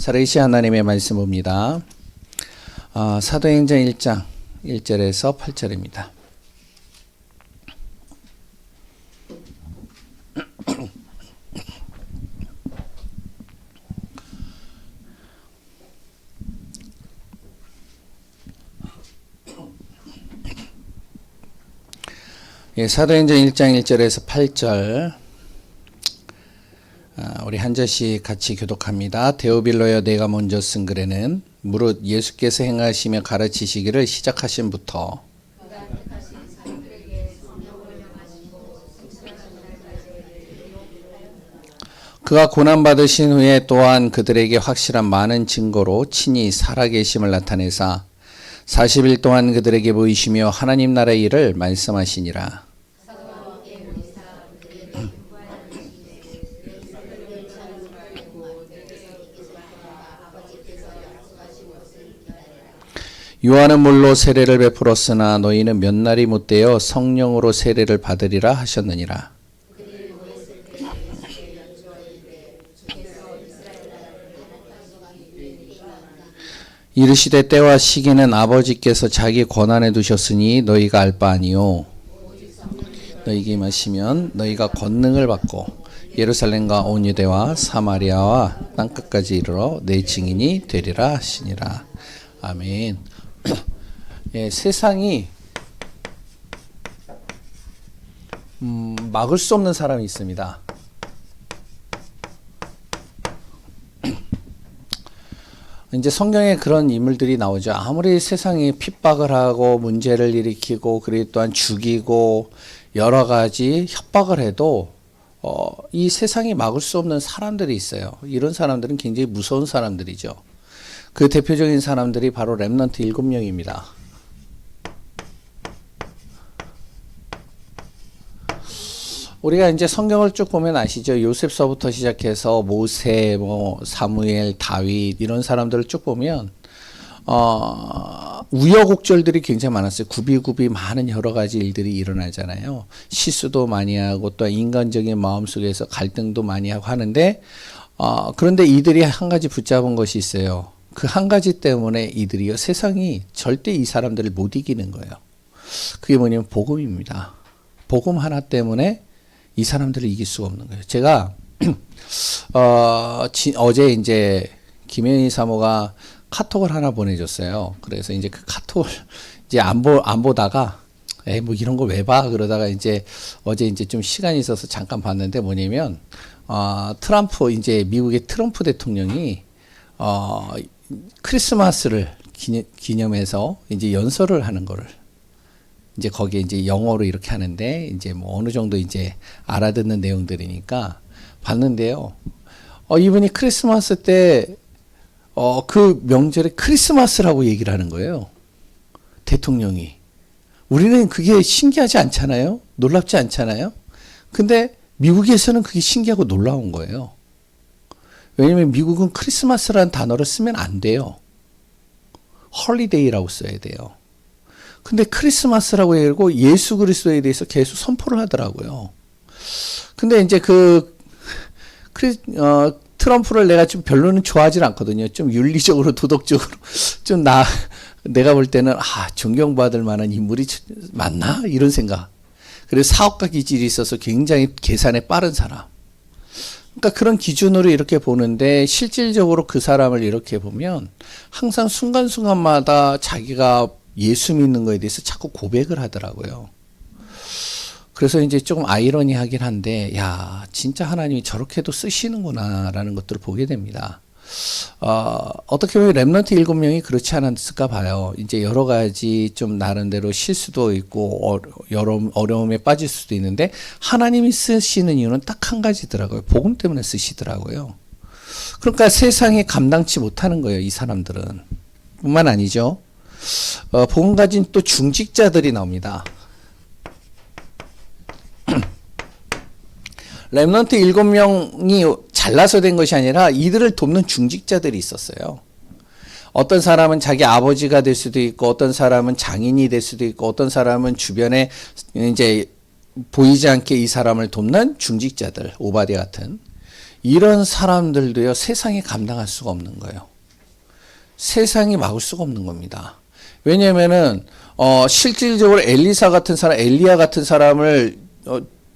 살아계신 하나님의 말씀입니다. 사도행전 1장 1절에서 8절입니다. 사도행전 1장 1절에서 8절 우리 한 절씩 같이 교독합니다. 데오빌로여 내가 먼저 쓴 글에는 무릇 예수께서 행하시며 가르치시기를 시작하신부터 그가 고난받으신 후에 또한 그들에게 확실한 많은 증거로 친히 살아계심을 나타내사 40일 동안 그들에게 보이시며 하나님 나라의 일을 말씀하시니라. 요한은 물로 세례를 베풀었으나 너희는 몇 날이 못되어 성령으로 세례를 받으리라 하셨느니라. 이르시되 때와 시기는 아버지께서 자기 권한에 두셨으니 너희가 알 바 아니요 너희에게 임하시면 너희가 권능을 받고 예루살렘과 온 유대와 사마리아와 땅끝까지 이르러 내 증인이 되리라 하시니라. 아멘. 예, 세상이 막을 수 없는 사람이 있습니다. 이제 성경에 그런 인물들이 나오죠. 아무리 세상이 핍박을 하고 문제를 일으키고 그리고 또한 죽이고 여러 가지 협박을 해도 이 세상이 막을 수 없는 사람들이 있어요. 이런 사람들은 굉장히 무서운 사람들이죠. 그 대표적인 사람들이 바로 렘넌트 7명입니다. 우리가 이제 성경을 쭉 보면 아시죠? 요셉서부터 시작해서 모세, 사무엘, 다윗 이런 사람들을 쭉 보면 우여곡절들이 굉장히 많았어요. 굽이굽이 많은 여러 가지 일들이 일어나잖아요. 실수도 많이 하고 또 인간적인 마음속에서 갈등도 많이 하고 하는데 그런데 이들이 한 가지 붙잡은 것이 있어요. 그 한 가지 때문에 이들이요 세상이 절대 이 사람들을 못 이기는 거예요. 그게 뭐냐면 복음입니다. 복음 하나 때문에 이 사람들을 이길 수가 없는 거예요. 제가 어제 이제 김현희 사모가 카톡을 하나 보내줬어요. 그래서 이제 그 카톡을 이제 안 보다가 뭐 이런 걸 왜 봐? 그러다가 이제 어제 이제 좀 시간이 있어서 잠깐 봤는데 뭐냐면 트럼프 이제 미국의 트럼프 대통령이 크리스마스를 기념해서 이제 연설을 하는 거를 이제 거기에 이제 영어로 이렇게 하는데 이제 뭐 어느 정도 이제 알아듣는 내용들이니까 봤는데요. 이분이 크리스마스 때 그 명절에 크리스마스라고 얘기를 하는 거예요. 대통령이. 우리는 그게 신기하지 않잖아요? 놀랍지 않잖아요? 근데 미국에서는 그게 신기하고 놀라운 거예요. 왜냐면 미국은 크리스마스라는 단어를 쓰면 안 돼요. 홀리데이라고 써야 돼요. 근데 크리스마스라고 해고 예수 그리스도에 대해서 계속 선포를 하더라고요. 근데 이제 트럼프를 내가 좀 별로는 좋아하진 않거든요. 좀 윤리적으로 도덕적으로 좀 내가 볼 때는 존경받을 만한 인물이 맞나 이런 생각. 그리고 사업가 기질이 있어서 굉장히 계산에 빠른 사람. 그러니까 그런 기준으로 이렇게 보는데 실질적으로 그 사람을 이렇게 보면 항상 순간순간마다 자기가 예수 믿는 거에 대해서 자꾸 고백을 하더라고요. 그래서 이제 조금 아이러니하긴 한데, 야, 진짜 하나님이 저렇게도 쓰시는구나라는 것들을 보게 됩니다. 어떻게 보면 렘넌트 7명이 그렇지 않았을까 봐요. 이제 여러 가지 좀 나름대로 실수도 있고, 어려움에 빠질 수도 있는데, 하나님이 쓰시는 이유는 딱 한 가지더라고요. 복음 때문에 쓰시더라고요. 그러니까 세상에 감당치 못하는 거예요, 이 사람들은. 뿐만 아니죠. 복음 가진 또 중직자들이 나옵니다. 렘넌트 7명이 잘나서 된 것이 아니라 이들을 돕는 중직자들이 있었어요. 어떤 사람은 자기 아버지가 될 수도 있고, 어떤 사람은 장인이 될 수도 있고, 어떤 사람은 주변에 이제 보이지 않게 이 사람을 돕는 중직자들, 오바댜 같은 이런 사람들도요, 세상이 감당할 수가 없는 거예요. 세상이 막을 수가 없는 겁니다. 왜냐면은, 실질적으로 엘리사 같은 사람, 엘리야 같은 사람을,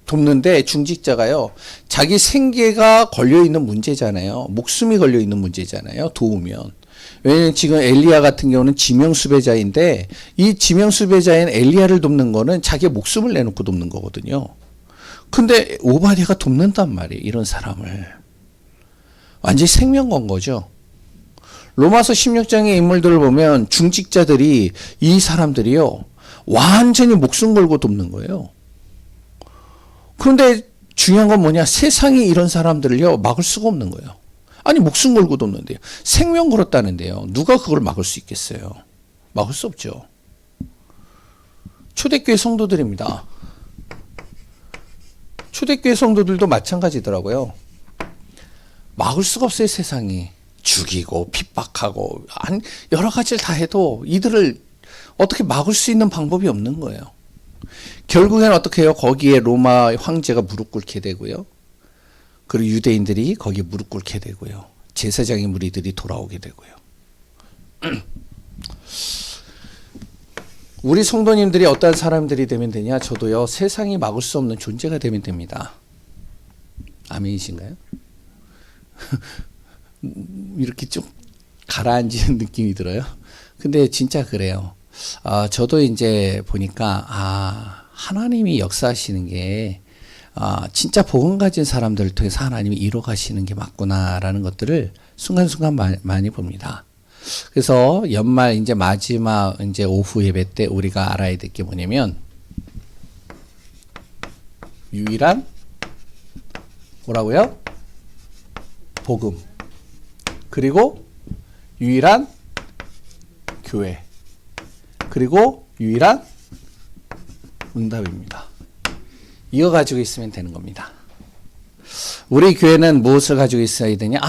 돕는데 중직자가요, 자기 생계가 걸려있는 문제잖아요. 목숨이 걸려있는 문제잖아요. 도우면. 왜냐면 지금 엘리야 같은 경우는 지명수배자인데, 이 지명수배자인 엘리야를 돕는 거는 자기 목숨을 내놓고 돕는 거거든요. 근데 오바댜가 돕는단 말이에요. 이런 사람을. 완전히 생명 건 거죠. 로마서 16장의 인물들을 보면 중직자들이, 이 사람들이요, 완전히 목숨 걸고 돕는 거예요. 그런데 중요한 건 뭐냐? 세상이 이런 사람들을요, 막을 수가 없는 거예요. 아니, 목숨 걸고 돕는데요. 생명 걸었다는데요. 누가 그걸 막을 수 있겠어요? 막을 수 없죠. 초대교회 성도들입니다. 초대교회 성도들도 마찬가지더라고요. 막을 수가 없어요, 세상이. 죽이고 핍박하고 여러 가지를 다 해도 이들을 어떻게 막을 수 있는 방법이 없는 거예요. 결국엔 어떻게 해요? 거기에 로마 황제가 무릎 꿇게 되고요. 그리고 유대인들이 거기에 무릎 꿇게 되고요. 제사장의 무리들이 돌아오게 되고요. 우리 성도님들이 어떤 사람들이 되면 되냐? 저도요, 세상이 막을 수 없는 존재가 되면 됩니다. 아멘이신가요? 이렇게 좀 가라앉는 느낌이 들어요. 근데 진짜 그래요. 저도 이제 보니까, 하나님이 역사하시는 게, 진짜 복음 가진 사람들을 통해서 하나님이 이뤄가시는 게 맞구나라는 것들을 순간순간 많이 봅니다. 그래서 연말 이제 마지막 이제 오후 예배 때 우리가 알아야 될 게 뭐냐면, 유일한 뭐라고요? 복음. 그리고 유일한 교회. 그리고 유일한 응답입니다. 이거 가지고 있으면 되는 겁니다. 우리 교회는 무엇을 가지고 있어야 되냐?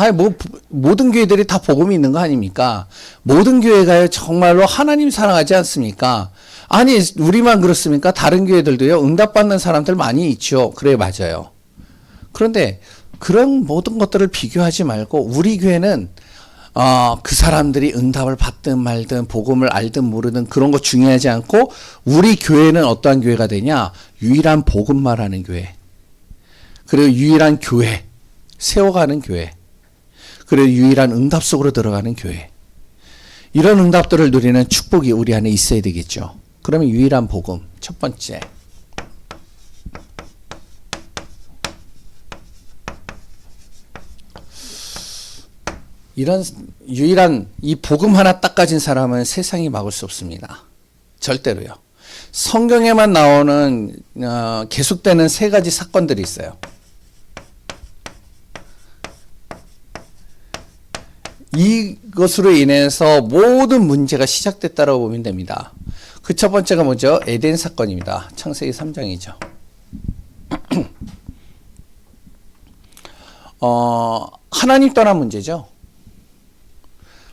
모든 교회들이 다 복음이 있는 거 아닙니까? 모든 교회가요, 정말로 하나님 사랑하지 않습니까? 아니, 우리만 그렇습니까? 다른 교회들도요, 응답받는 사람들 많이 있죠. 그래, 맞아요. 그런데 그런 모든 것들을 비교하지 말고, 우리 교회는 그 사람들이 응답을 받든 말든 복음을 알든 모르든 그런 거 중요하지 않고, 우리 교회는 어떠한 교회가 되냐? 유일한 복음 말하는 교회. 그리고 유일한 교회. 세워가는 교회. 그리고 유일한 응답 속으로 들어가는 교회. 이런 응답들을 누리는 축복이 우리 안에 있어야 되겠죠. 그러면 유일한 복음. 첫 번째. 이런 유일한 이 복음 하나 딱 가진 사람은 세상이 막을 수 없습니다. 절대로요. 성경에만 나오는 계속되는 세 가지 사건들이 있어요. 이것으로 인해서 모든 문제가 시작됐다고 보면 됩니다. 그 첫 번째가 뭐죠? 에덴 사건입니다. 창세기 3장이죠. 하나님 떠난 문제죠.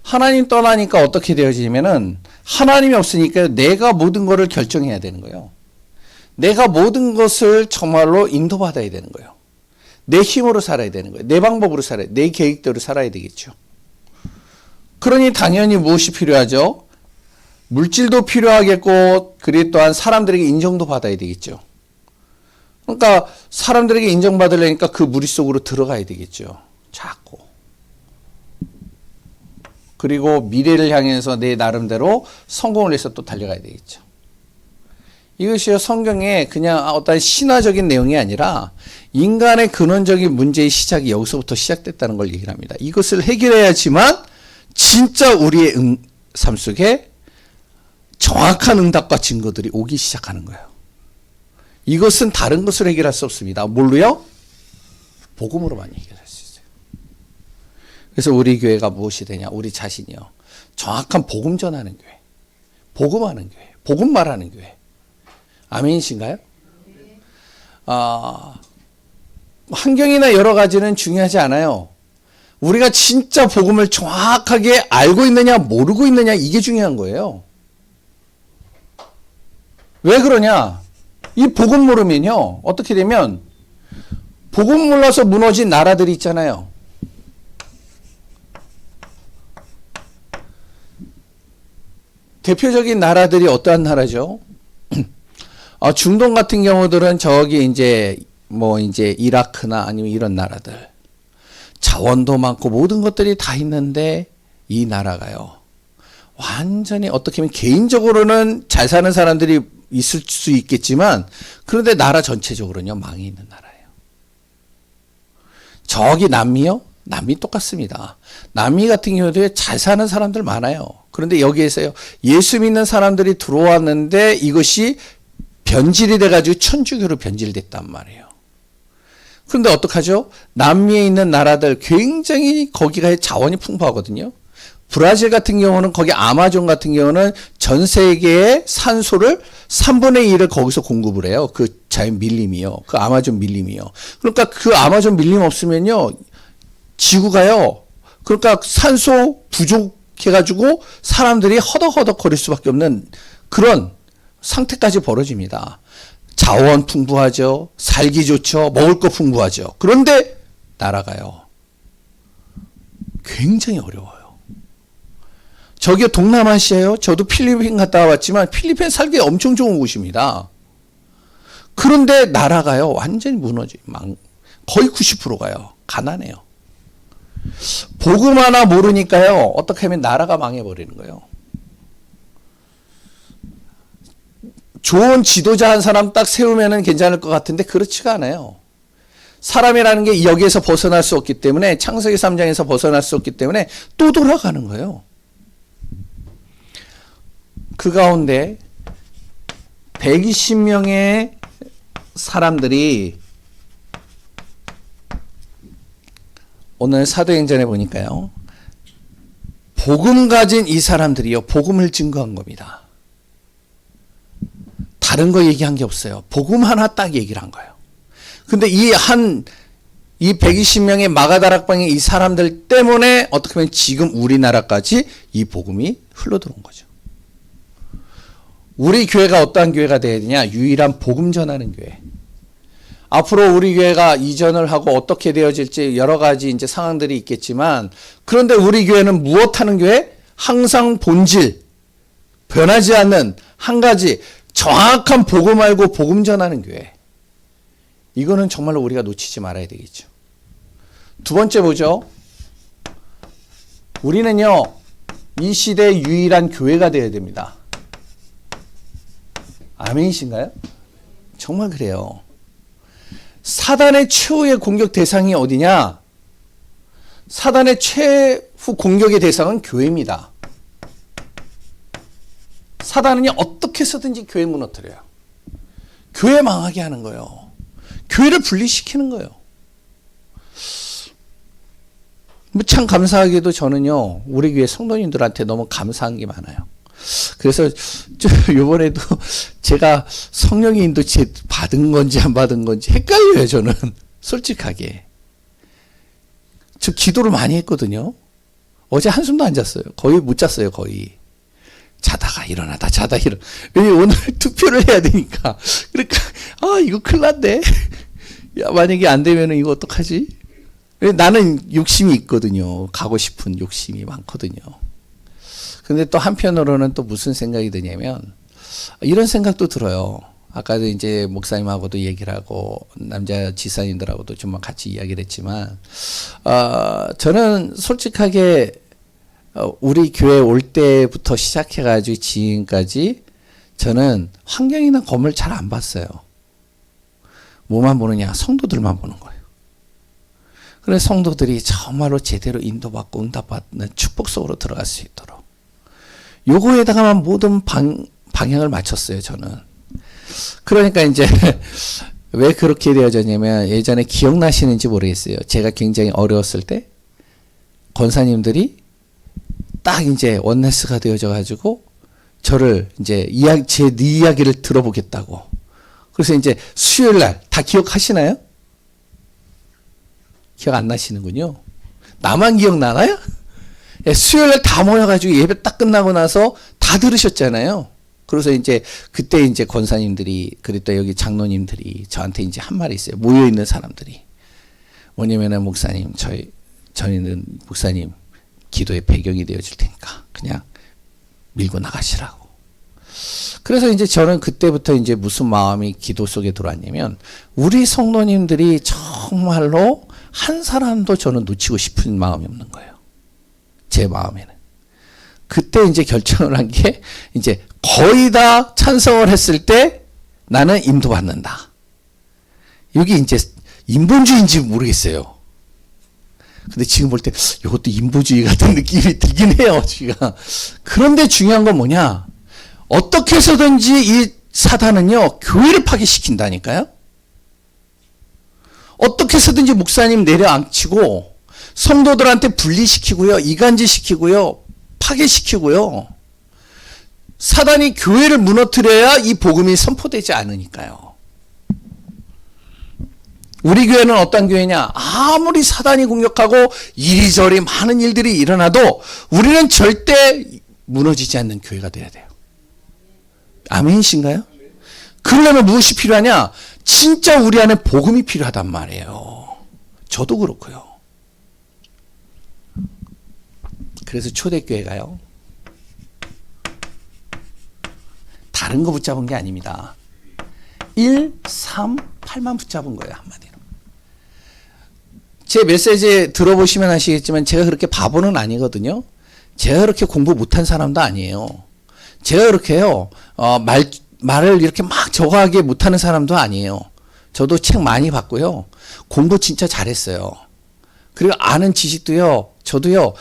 하나님 떠나니까 어떻게 되어지냐면은, 하나님이 없으니까 내가 모든 것을 결정해야 되는 거예요. 내가 모든 것을 정말로 인도받아야 되는 거예요. 내 힘으로 살아야 되는 거예요. 내 방법으로 살아야, 내 계획대로 살아야 되겠죠. 그러니 당연히 무엇이 필요하죠? 물질도 필요하겠고, 그리고 또한 사람들에게 인정도 받아야 되겠죠. 그러니까 사람들에게 인정받으려니까 그 무리 속으로 들어가야 되겠죠. 자꾸. 그리고 미래를 향해서 내 나름대로 성공을 위해서 또 달려가야 되겠죠. 이것이 성경에 그냥 어떤 신화적인 내용이 아니라 인간의 근원적인 문제의 시작이 여기서부터 시작됐다는 걸 얘기를 합니다. 이것을 해결해야지만 진짜 우리의 삶 속에 정확한 응답과 증거들이 오기 시작하는 거예요. 이것은 다른 것으로 해결할 수 없습니다. 뭘로요? 복음으로만 해결할 수 있어요. 그래서 우리 교회가 무엇이 되냐? 우리 자신이요. 정확한 복음 전하는 교회. 복음하는 교회. 복음 말하는 교회. 아멘이신가요? 환경이나 여러 가지는 중요하지 않아요. 우리가 진짜 복음을 정확하게 알고 있느냐 모르고 있느냐, 이게 중요한 거예요. 왜 그러냐? 이 복음 모르면요, 어떻게 되면 복음 몰라서 무너진 나라들이 있잖아요. 대표적인 나라들이 어떠한 나라죠? 중동 같은 경우들은 저기 이제 이라크나 아니면 이런 나라들. 자원도 많고 모든 것들이 다 있는데 이 나라가요. 완전히 어떻게 하면 개인적으로는 잘 사는 사람들이 있을 수 있겠지만 그런데 나라 전체적으로는요 망해 있는 나라예요. 저기 남미요? 남미 똑같습니다. 남미 같은 경우도 잘 사는 사람들 많아요. 그런데 여기에서요 예수 믿는 사람들이 들어왔는데 이것이 변질이 돼가지고 천주교로 변질됐단 말이에요. 그런데 어떡하죠? 남미에 있는 나라들 굉장히 거기가 자원이 풍부하거든요. 브라질 같은 경우는 거기 아마존 같은 경우는 전 세계의 산소를 3분의 1을 거기서 공급을 해요. 그 자연 밀림이요. 그 아마존 밀림이요. 그러니까 그 아마존 밀림 없으면요. 지구가요. 그러니까 산소 부족해가지고 사람들이 허덕허덕 거릴 수밖에 없는 그런 상태까지 벌어집니다. 자원 풍부하죠. 살기 좋죠. 먹을 거 풍부하죠. 그런데 나라가요. 굉장히 어려워요. 저기 동남아시아요. 저도 필리핀 갔다 왔지만 필리핀 살기 엄청 좋은 곳입니다. 그런데 나라가요. 완전히 거의 90%가요. 가난해요. 복음 하나 모르니까요. 어떻게 하면 나라가 망해버리는 거예요. 좋은 지도자 한 사람 딱 세우면 괜찮을 것 같은데 그렇지가 않아요. 사람이라는 게 여기에서 벗어날 수 없기 때문에 창세기 3장에서 벗어날 수 없기 때문에 또 돌아가는 거예요. 그 가운데 120명의 사람들이 오늘 사도행전에 보니까요. 복음 가진 이 사람들이요. 복음을 증거한 겁니다. 다른 거 얘기한 게 없어요. 복음 하나 딱 얘기를 한 거예요. 근데 이 120명의 마가다락방의 이 사람들 때문에 어떻게 보면 지금 우리나라까지 이 복음이 흘러들어온 거죠. 우리 교회가 어떠한 교회가 되어야 되냐? 유일한 복음 전하는 교회. 앞으로 우리 교회가 이전을 하고 어떻게 되어질지 여러 가지 이제 상황들이 있겠지만 그런데 우리 교회는 무엇 하는 교회? 항상 본질, 변하지 않는 한 가지 정확한 복음 알고 복음 전하는 교회. 이거는 정말로 우리가 놓치지 말아야 되겠죠. 두 번째 보죠. 우리는요, 이 시대의 유일한 교회가 되어야 됩니다. 아멘이신가요? 정말 그래요. 사단의 최후의 공격 대상이 어디냐? 사단의 최후 공격의 대상은 교회입니다. 사단은요, 어떻게 해서든지 교회 무너뜨려요. 교회 망하게 하는 거예요. 교회를 분리시키는 거예요. 참 감사하게도 저는요, 우리 교회 성도님들한테 너무 감사한 게 많아요. 그래서 이번에도 제가 성령의 인도 받은 건지 안 받은 건지 헷갈려요. 저는 솔직하게. 저 기도를 많이 했거든요. 어제 한숨도 안 잤어요. 거의 못 잤어요. 거의. 자다가 일어나다 자다 일어나. 왜냐면 오늘 투표를 해야 되니까. 그러니까 이거 큰일 났네. 야, 만약에 안 되면은 이거 어떡하지? 나는 욕심이 있거든요. 가고 싶은 욕심이 많거든요. 근데 또 한편으로는 또 무슨 생각이 드냐면 이런 생각도 들어요. 아까도 이제 목사님하고도 얘기를 하고 남자 지사님들하고도 좀 같이 이야기를 했지만 저는 솔직하게 우리 교회 올 때부터 시작해가지고 지금까지 저는 환경이나 건물 잘 안 봤어요. 뭐만 보느냐? 성도들만 보는 거예요. 그래서 성도들이 정말로 제대로 인도받고 응답받는 축복 속으로 들어갈 수 있도록 요거에다가만 모든 방향을 맞췄어요. 저는. 그러니까 이제 왜 그렇게 되어졌냐면 예전에 기억나시는지 모르겠어요. 제가 굉장히 어려웠을 때 권사님들이 딱 이제 원네스가 되어져 가지고 저를 이제 제 이야기를 들어보겠다고. 그래서 이제 수요일 날 다 기억하시나요? 기억 안 나시는군요. 나만 기억나나요? 수요일 날 다 모여가지고 예배 딱 끝나고 나서 다 들으셨잖아요. 그래서 이제 그때 이제 권사님들이 그랬다 여기 장로님들이 저한테 이제 한 말이 있어요. 모여 있는 사람들이 뭐냐면은 목사님, 저희는 목사님 기도의 배경이 되어줄 테니까 그냥 밀고 나가시라고. 그래서 이제 저는 그때부터 이제 무슨 마음이 기도 속에 들어왔냐면, 우리 성도님들이 정말로 한 사람도 저는 놓치고 싶은 마음이 없는 거예요. 제 마음에는. 그때 이제 결정을 한 게, 이제 거의 다 찬성을 했을 때 나는 인도받는다. 여기 이제 인본주의인지 모르겠어요. 근데 지금 볼 때 이것도 인본주의 같은 느낌이 들긴 해요, 지금. 그런데 중요한 건 뭐냐? 어떻게 해서든지 이 사단은요, 교회를 파괴시킨다니까요? 어떻게 해서든지 목사님 내려앉히고, 성도들한테 분리시키고요, 이간질시키고요, 파괴시키고요. 사단이 교회를 무너뜨려야 이 복음이 선포되지 않으니까요. 우리 교회는 어떤 교회냐? 아무리 사단이 공격하고 이리저리 많은 일들이 일어나도 우리는 절대 무너지지 않는 교회가 돼야 돼요. 아멘이신가요? 그러려면 무엇이 필요하냐? 진짜 우리 안에 복음이 필요하단 말이에요. 저도 그렇고요. 그래서 초대교회가요, 다른 거 붙잡은 게 아닙니다. 1, 3, 8만 붙잡은 거예요, 한마디로. 제 메시지 들어보시면 아시겠지만 제가 그렇게 바보는 아니거든요. 제가 그렇게 공부 못한 사람도 아니에요. 제가 그렇게요, 말을 이렇게 막 저거하게 못하는 사람도 아니에요. 저도 책 많이 봤고요. 공부 진짜 잘했어요. 그리고 아는 지식도요, 저도요,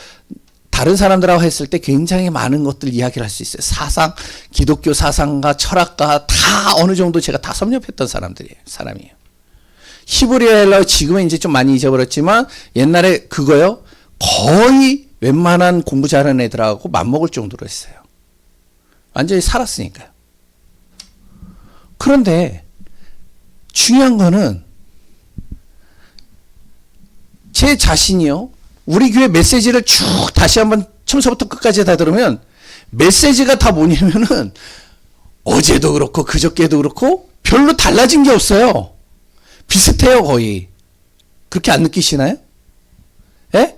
다른 사람들하고 했을 때 굉장히 많은 것들 이야기를 할 수 있어요. 사상, 기독교 사상과 철학과 다 어느 정도 제가 다 섭렵했던 사람이에요. 히브리어로 지금은 이제 좀 많이 잊어버렸지만 옛날에 그거요, 거의 웬만한 공부 잘하는 애들하고 맞먹을 정도로 했어요. 완전히 살았으니까요. 그런데 중요한 거는 제 자신이요, 우리 교회 메시지를 쭉 다시 한번 처음부터 끝까지 다 들으면 메시지가 다 뭐냐면은 어제도 그렇고 그저께도 그렇고 별로 달라진 게 없어요. 비슷해요, 거의. 그렇게 안 느끼시나요? 예?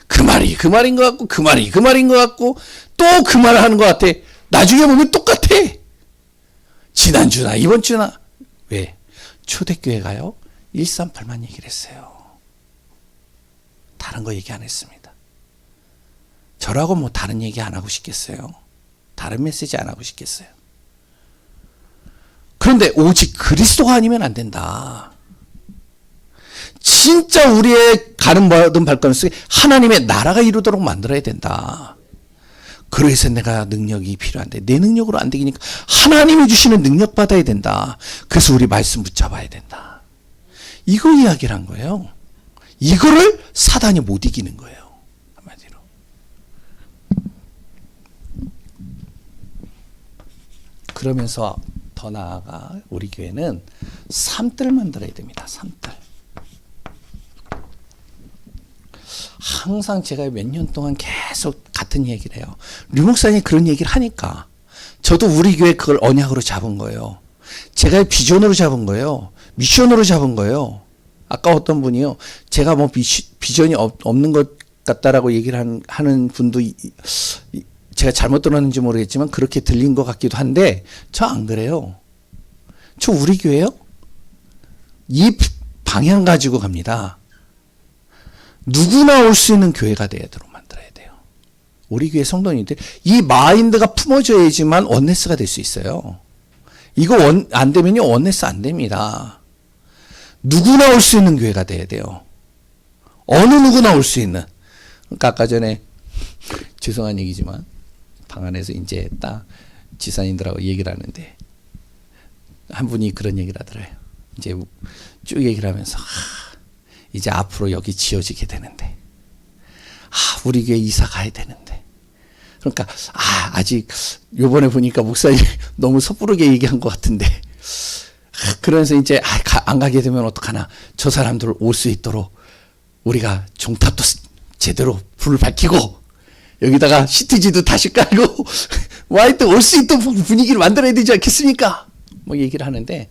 그 말이 그 말인 것 같고, 그 말이 그 말인 것 같고, 또 그 말을 하는 것 같아. 나중에 보면 똑같아. 지난주나 이번 주나. 왜? 초대교회가요, 138만 얘기를 했어요. 다른 거 얘기 안 했습니다. 저라고 뭐 다른 얘기 안 하고 싶겠어요? 다른 메시지 안 하고 싶겠어요? 그런데 오직 그리스도가 아니면 안 된다. 진짜 우리의 가는 모든 발걸음 속에 하나님의 나라가 이루도록 만들어야 된다. 그래서 내가 능력이 필요한데 내 능력으로 안 되니까 하나님이 주시는 능력 받아야 된다. 그래서 우리 말씀 붙잡아야 된다. 이거 이야기를 한 거예요. 이거를 사단이 못 이기는 거예요, 한마디로. 그러면서 더 나아가 우리 교회는 삶들 만들어야 됩니다. 삶들. 항상 제가 몇 년 동안 계속 같은 얘기를 해요. 류 목사님이 그런 얘기를 하니까 저도 우리 교회 그걸 언약으로 잡은 거예요. 제가 비전으로 잡은 거예요. 미션으로 잡은 거예요. 아까 어떤 분이요, 제가 뭐 비전이 없는 것 같다라고 얘기를 하는 분도 제가 잘못 들었는지 모르겠지만 그렇게 들린 것 같기도 한데, 저 안 그래요. 저 우리 교회요, 이 방향 가지고 갑니다. 누구나 올 수 있는 교회가 되도록 만들어야 돼요. 우리 교회 성도님들 이 마인드가 품어져야지만 원네스가 될 수 있어요. 이거 안 되면요, 원네스 안 됩니다. 누구나 올 수 있는 교회가 돼야 돼요. 어느 누구나 올 수 있는. 그러니까 아까 전에 죄송한 얘기지만 방 안에서 이제 딱 지사님들하고 얘기를 하는데 한 분이 그런 얘기를 하더래요. 이제 쭉 얘기를 하면서 이제 앞으로 여기 지어지게 되는데, 우리 교회 이사 가야 되는데, 그러니까 아직 요번에 보니까 목사님 너무 섣부르게 얘기한 것 같은데, 그러면서 이제 안 가게 되면 어떡하나, 저 사람들 올 수 있도록 우리가 종탑도 제대로 불을 밝히고 여기다가 시트지도 다시 깔고 와이트 올 수 있도록 분위기를 만들어야 되지 않겠습니까? 뭐 얘기를 하는데,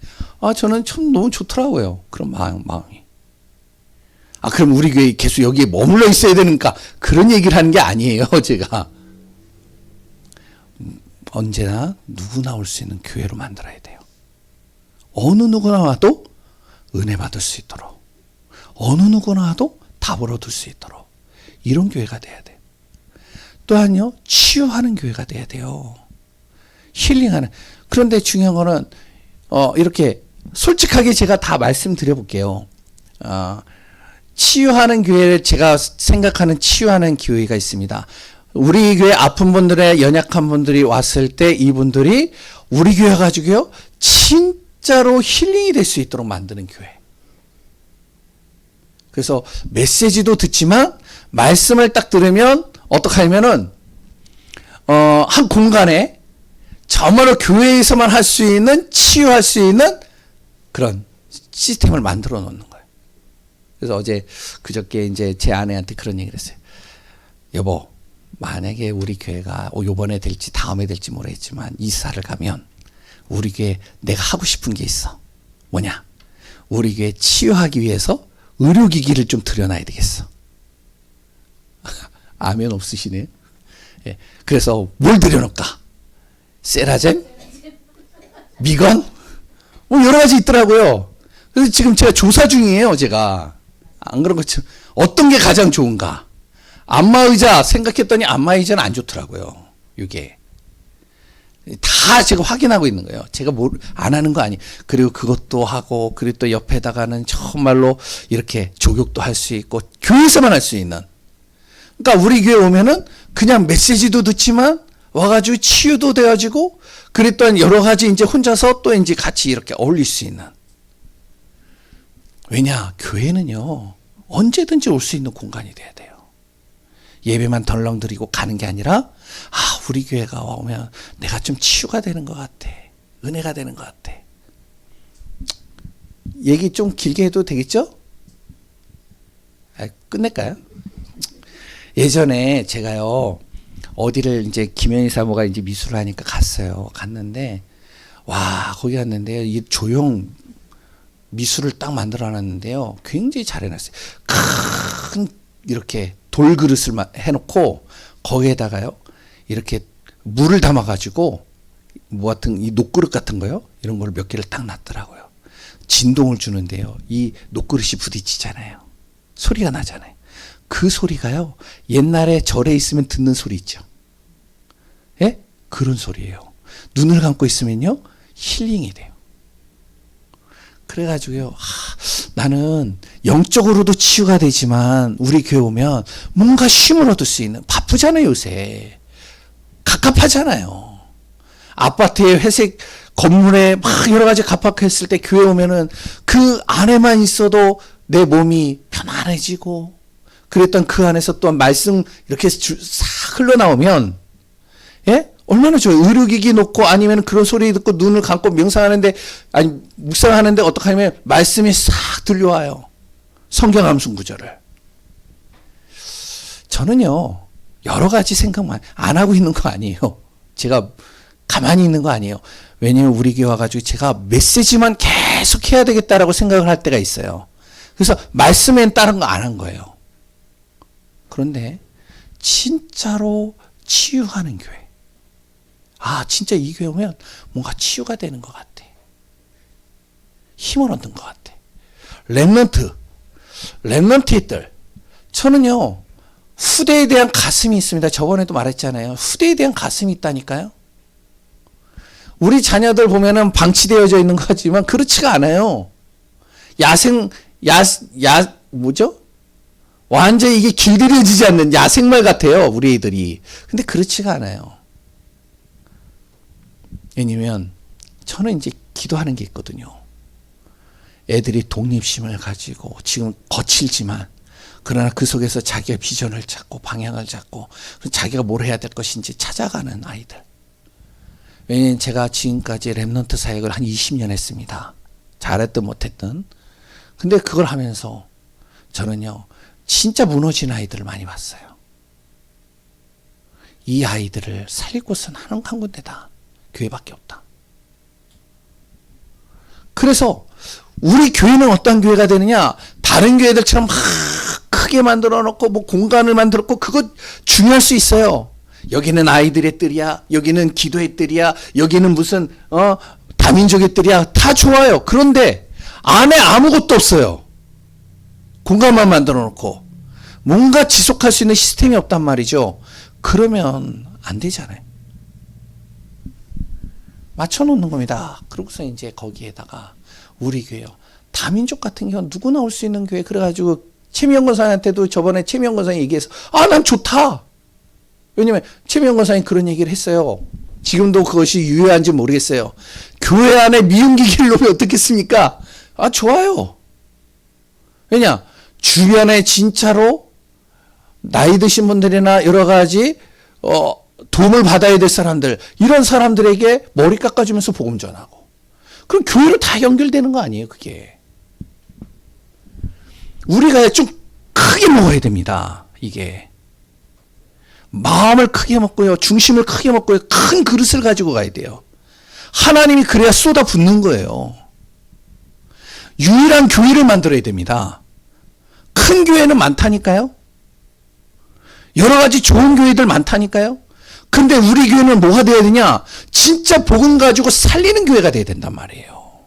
저는 참 너무 좋더라고요. 그런 마음이. 아, 그럼 우리 교회 계속 여기에 머물러 있어야 되는가? 그런 얘기를 하는 게 아니에요, 제가. 언제나 누구나 올 수 있는 교회로 만들어야 돼요. 어느 누구나 와도 은혜 받을 수 있도록, 어느 누구나 와도 답을 얻을 수 있도록, 이런 교회가 돼야 돼요. 또한요, 치유하는 교회가 돼야 돼요. 힐링하는. 그런데 중요한 거는 이렇게 솔직하게 제가 다 말씀드려 볼게요. 치유하는 교회를 제가 생각하는 치유하는 교회가 있습니다. 우리 교회 아픈 분들의 연약한 분들이 왔을 때 이분들이 우리 교회 가지고요, 진짜로 힐링이 될 수 있도록 만드는 교회. 그래서 메시지도 듣지만 말씀을 딱 들으면 어떻게 하냐면은 한 공간에 정말로 교회에서만 할 수 있는, 치유할 수 있는 그런 시스템을 만들어 놓는 거예요. 그래서 어제 그저께 이제 제 아내한테 그런 얘기를 했어요. 여보, 만약에 우리 교회가 요번에 될지 다음에 될지 모르겠지만 이사를 가면 우리 교회 내가 하고 싶은 게 있어. 뭐냐? 우리 교회 치유하기 위해서 의료기기를 좀 들여놔야 되겠어. 아멘 없으시네요. 예. 그래서 뭘 들여놓을까? 세라젬? 미건? 뭐 여러 가지 있더라고요. 그래서 지금 제가 조사 중이에요, 제가. 안 그런 것처럼. 어떤 게 가장 좋은가? 안마의자 생각했더니 안마의자는 안 좋더라고요. 이게. 다 제가 확인하고 있는 거예요. 제가 안 하는 거 아니에요. 그리고 그것도 하고, 그리고 또 옆에다가는 정말로 이렇게 조격도 할 수 있고, 교회에서만 할 수 있는. 그러니까 우리 교회 오면은 그냥 메시지도 듣지만 와가지고 치유도 되어지고, 그랬던 여러 가지 이제 혼자서 또 이제 같이 이렇게 어울릴 수 있는. 왜냐? 교회는요, 언제든지 올 수 있는 공간이 돼야 돼요. 예배만 덜렁 드리고 가는 게 아니라, 우리 교회가 오면 내가 좀 치유가 되는 것 같아. 은혜가 되는 것 같아. 얘기 좀 길게 해도 되겠죠? 끝낼까요? 예전에 제가요, 어디를 이제 김현희 사모가 이제 미술을 하니까 갔어요. 갔는데, 와, 거기 갔는데요. 이 조형 미술을 딱 만들어 놨는데요. 굉장히 잘 해놨어요. 큰, 이렇게 돌그릇을 해놓고, 거기에다가요, 이렇게 물을 담아가지고, 뭐 같은, 이 녹그릇 같은 거요? 이런 걸 몇 개를 딱 놨더라고요. 진동을 주는데요. 이 녹그릇이 부딪히잖아요. 소리가 나잖아요. 그 소리가요, 옛날에 절에 있으면 듣는 소리 있죠. 예? 그런 소리예요. 눈을 감고 있으면요, 힐링이 돼요. 그래가지고요, 나는 영적으로도 치유가 되지만 우리 교회 오면 뭔가 쉼을 얻을 수 있는, 바쁘잖아요, 요새. 갑갑하잖아요. 아파트에 회색 건물에 막 여러 가지 갑박했을 때 교회 오면은 그 안에만 있어도 내 몸이 편안해지고, 그랬던 그 안에서 또 말씀 이렇게 싹 흘러나오면, 예? 얼마나 좋아요. 의료기기 놓고 아니면 그런 소리 듣고 눈을 감고 명상하는데, 아니, 묵상하는데 어떻게 하면 말씀이 싹 들려와요. 성경 함순 구절을. 저는요, 여러 가지 생각만 안 하고 있는 거 아니에요. 제가 가만히 있는 거 아니에요. 왜냐면 우리 교회 와가지고 제가 메시지만 계속 해야 되겠다라고 생각을 할 때가 있어요. 그래서 말씀엔 다른 거 안 한 거예요. 그런데 진짜로 치유하는 교회. 진짜 이 교회 오면 뭔가 치유가 되는 것 같아. 힘을 얻는 것 같아. 렘넌트들. 저는요, 후대에 대한 가슴이 있습니다. 저번에도 말했잖아요. 후대에 대한 가슴이 있다니까요. 우리 자녀들 보면은 방치되어져 있는 것 같지만 그렇지가 않아요. 뭐죠? 완전히 이게 길들여지지 않는 야생말 같아요, 우리 애들이. 근데 그렇지가 않아요. 왜냐면, 저는 이제 기도하는 게 있거든요. 애들이 독립심을 가지고, 지금 거칠지만, 그러나 그 속에서 자기의 비전을 찾고, 방향을 잡고, 자기가 뭘 해야 될 것인지 찾아가는 아이들. 왜냐면 제가 지금까지 렘넌트 사역을 한 20년 했습니다. 잘했든 못했든. 근데 그걸 하면서, 저는요, 진짜 무너진 아이들을 많이 봤어요. 이 아이들을 살릴 곳은 한 군데다. 교회밖에 없다. 그래서 우리 교회는 어떤 교회가 되느냐? 다른 교회들처럼 막 크게 만들어 놓고 뭐 공간을 만들었고 그거 중요할 수 있어요. 여기는 아이들의 뜰이야. 여기는 기도의 뜰이야. 여기는 무슨 다민족의 뜰이야. 다 좋아요. 그런데 안에 아무것도 없어요. 공간만 만들어 놓고 뭔가 지속할 수 있는 시스템이 없단 말이죠. 그러면 안 되잖아요. 맞춰놓는 겁니다. 그러고서 이제 거기에다가 우리 교회요. 다민족 같은 경우는 누구나 올 수 있는 교회. 그래가지고 최미영 권사님한테도 저번에 최미영 권사님 얘기해서 난 좋다. 왜냐면 최미영 권사님 그런 얘기를 했어요. 지금도 그것이 유효한지 모르겠어요. 교회 안에 미용기기를 놓으면 어떻겠습니까? 좋아요. 왜냐? 주변에 진짜로 나이 드신 분들이나 여러 가지 도움을 받아야 될 사람들, 이런 사람들에게 머리 깎아주면서 복음 전하고, 그럼 교회로 다 연결되는 거 아니에요, 그게. 우리가 좀 크게 먹어야 됩니다, 이게. 마음을 크게 먹고요, 중심을 크게 먹고요, 큰 그릇을 가지고 가야 돼요. 하나님이 그래야 쏟아 붓는 거예요. 유일한 교회를 만들어야 됩니다. 큰 교회는 많다니까요. 여러 가지 좋은 교회들 많다니까요. 근데 우리 교회는 뭐가 돼야 되냐? 진짜 복음 가지고 살리는 교회가 돼야 된단 말이에요.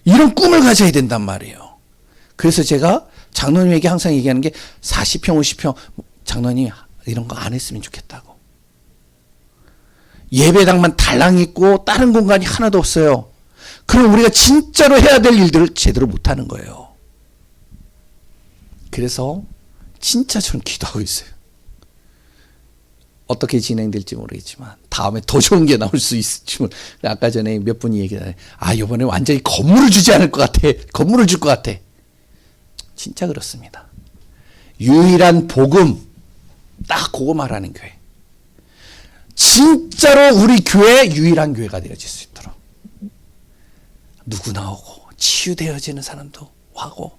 이런 꿈을 가져야 된단 말이에요. 그래서 제가 장로님에게 항상 얘기하는 게 40평, 50평 장로님 이런 거 안 했으면 좋겠다고. 예배당만 달랑 있고 다른 공간이 하나도 없어요. 그럼 우리가 진짜로 해야 될 일들을 제대로 못하는 거예요. 그래서 진짜 저는 기도하고 있어요. 어떻게 진행될지 모르겠지만 다음에 더 좋은 게 나올 수 있을지 아까 전에 몇 분이 얘기하잖아요. 이번에 완전히 건물을 주지 않을 것 같아. 건물을 줄 것 같아. 진짜 그렇습니다. 유일한 복음, 딱 그거 말하는 교회. 진짜로 우리 교회 유일한 교회가 되어질 수 있도록 누구나 오고 치유되어지는 사람도 하고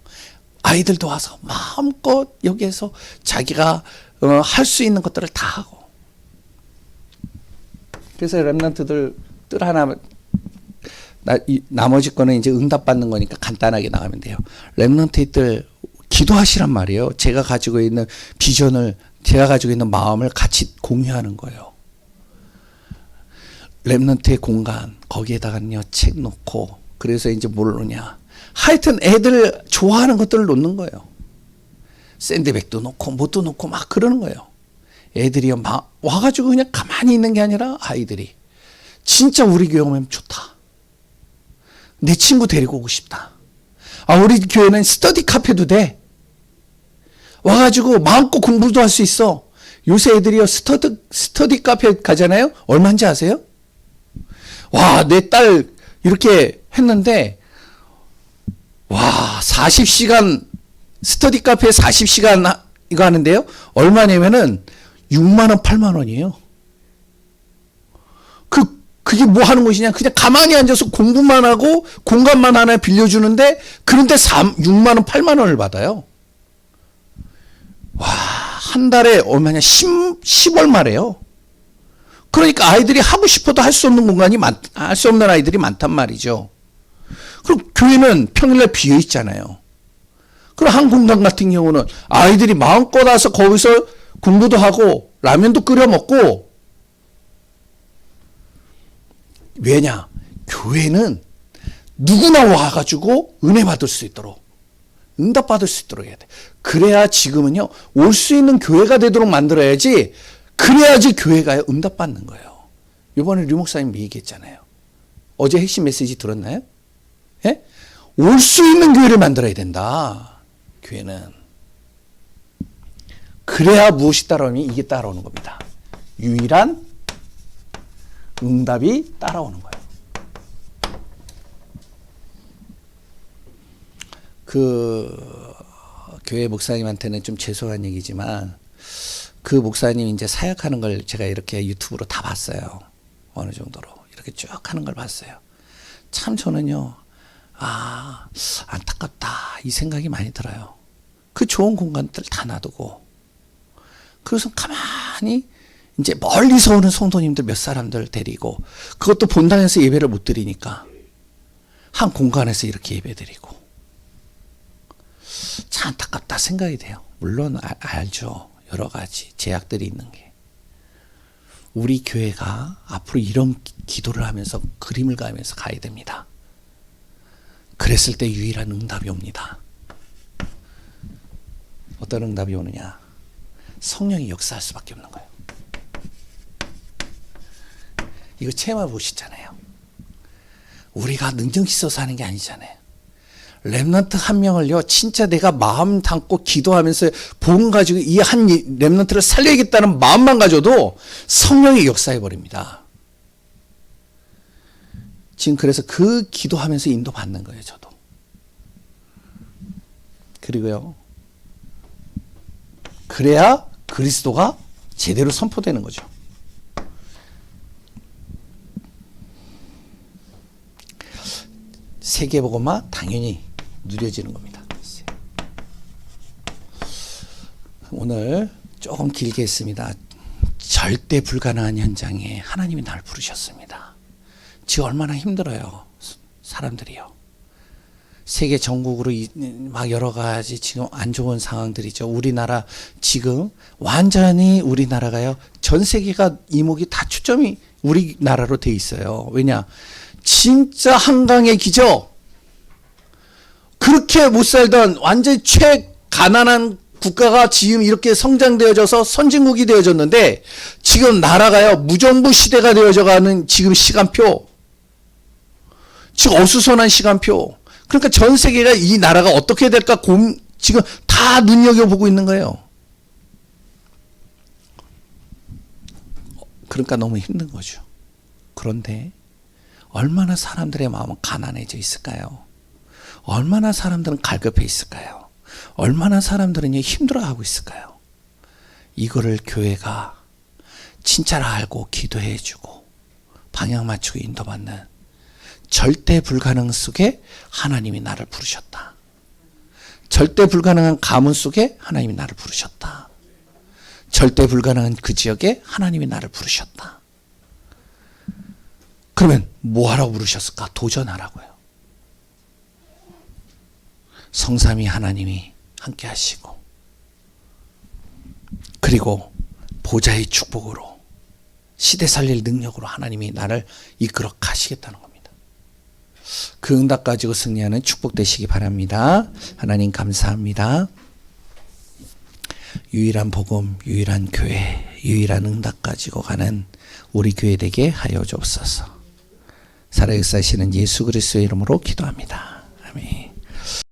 아이들도 와서 마음껏 여기에서 자기가 할 수 있는 것들을 다 하고. 그래서 렘넌트들 뜰 하나, 나머지 거는 이제 응답받는 거니까 간단하게 나가면 돼요. 렘넌트의 뜰 기도하시란 말이에요. 제가 가지고 있는 비전을, 제가 가지고 있는 마음을 같이 공유하는 거예요. 렘넌트의 공간, 거기에다가요 책 놓고, 그래서 이제 뭘 놓냐. 하여튼 애들 좋아하는 것들을 놓는 거예요. 샌드백도 놓고 뭣도 놓고 막 그러는 거예요. 애들이 막 와가지고 그냥 가만히 있는 게 아니라 아이들이 진짜 우리 교회 오면 좋다. 내 친구 데리고 오고 싶다. 우리 교회는 스터디 카페도 돼. 와가지고 마음껏 공부도 할 수 있어. 요새 애들이요 스터디 카페 가잖아요. 얼마인지 아세요? 와, 내 딸 이렇게 했는데 40시간 스터디 카페 40시간 이거 하는데요. 얼마냐면은 6만 원, 8만 원이에요. 그게 뭐 하는 곳이냐? 그냥 가만히 앉아서 공부만 하고 공간만 하나 빌려주는데 그런데 6만 원, 8만 원을 받아요. 한 달에 얼마냐? 10얼마래요. 그러니까 아이들이 하고 싶어도 할 수 없는 공간이 할 수 없는 아이들이 많단 말이죠. 그럼 교회는 평일날 비어 있잖아요. 그럼 한 공간 같은 경우는 아이들이 마음껏 와서 거기서 공부도 하고 라면도 끓여 먹고. 왜냐? 교회는 누구나 와가지고 은혜 받을 수 있도록, 응답 받을 수 있도록 해야 돼. 그래야 지금은요 올 수 있는 교회가 되도록 만들어야지. 그래야지 교회가 응답 받는 거예요. 이번에 류 목사님 얘기했잖아요. 어제 핵심 메시지 들었나요? 예? 올 수 있는 교회를 만들어야 된다. 교회는. 그래야 무엇이 따라오니 이게 따라오는 겁니다. 유일한 응답이 따라오는 거예요. 교회 목사님한테는 좀 죄송한 얘기지만 그 목사님이 이제 사역하는 걸 제가 이렇게 유튜브로 다 봤어요. 어느 정도로 이렇게 쭉 하는 걸 봤어요. 참 저는요, 안타깝다 이 생각이 많이 들어요. 그 좋은 공간들 다 놔두고 그래서 가만히 이제 멀리서 오는 성도님들 몇 사람들 데리고, 그것도 본당에서 예배를 못 드리니까 한 공간에서 이렇게 예배 드리고, 참 안타깝다 생각이 돼요. 물론 알죠. 여러 가지 제약들이 있는 게. 우리 교회가 앞으로 이런 기도를 하면서 그림을 가면서 가야 됩니다. 그랬을 때 유일한 응답이 옵니다. 어떤 응답이 오느냐? 성령이 역사할 수밖에 없는 거예요. 이거 체험해 보시잖아요. 우리가 능력 있어서 하는 게 아니잖아요. 렘넌트 한 명을요, 진짜 내가 마음 담고 기도하면서 복음 가지고 이 한 렘넌트를 살려야겠다는 마음만 가져도 성령이 역사해 버립니다. 지금 그래서 그 기도하면서 인도 받는 거예요, 저도. 그리고요, 그래야 그리스도가 제대로 선포되는 거죠. 세계복음화 당연히 누려지는 겁니다. 오늘 조금 길게 했습니다. 절대 불가능한 현장에 하나님이 날 부르셨습니다. 지금 얼마나 힘들어요, 사람들이요. 세계 전국으로 막 여러 가지 지금 안 좋은 상황들이죠. 우리나라 지금 완전히 우리나라가요, 전 세계가 이목이 다 초점이 우리나라로 돼 있어요. 왜냐? 진짜 한강의 기적. 그렇게 못 살던 완전히 최가난한 국가가 지금 이렇게 성장되어져서 선진국이 되어졌는데, 지금 나라가요, 무정부 시대가 되어져가는 지금 시간표. 지금 어수선한 시간표. 그러니까 전 세계가 이 나라가 어떻게 될까 지금 다 눈여겨보고 있는 거예요. 그러니까 너무 힘든 거죠. 그런데 얼마나 사람들의 마음은 가난해져 있을까요? 얼마나 사람들은 갈급해 있을까요? 얼마나 사람들은 힘들어하고 있을까요? 이거를 교회가 진짜라 알고 기도해주고 방향 맞추고 인도받는 절대 불가능 속에 하나님이 나를 부르셨다. 절대 불가능한 가문 속에 하나님이 나를 부르셨다. 절대 불가능한 그 지역에 하나님이 나를 부르셨다. 그러면 뭐 하라고 부르셨을까? 도전하라고요. 성삼위 하나님이 함께 하시고, 그리고 보좌의 축복으로 시대 살릴 능력으로 하나님이 나를 이끌어 가시겠다는 겁니다. 그 응답 가지고 승리하는 축복 되시기 바랍니다. 하나님 감사합니다. 유일한 복음, 유일한 교회, 유일한 응답 가지고 가는 우리 교회 되게 하여 주옵소서. 살아역사하시는 예수 그리스도의 이름으로 기도합니다. 아멘.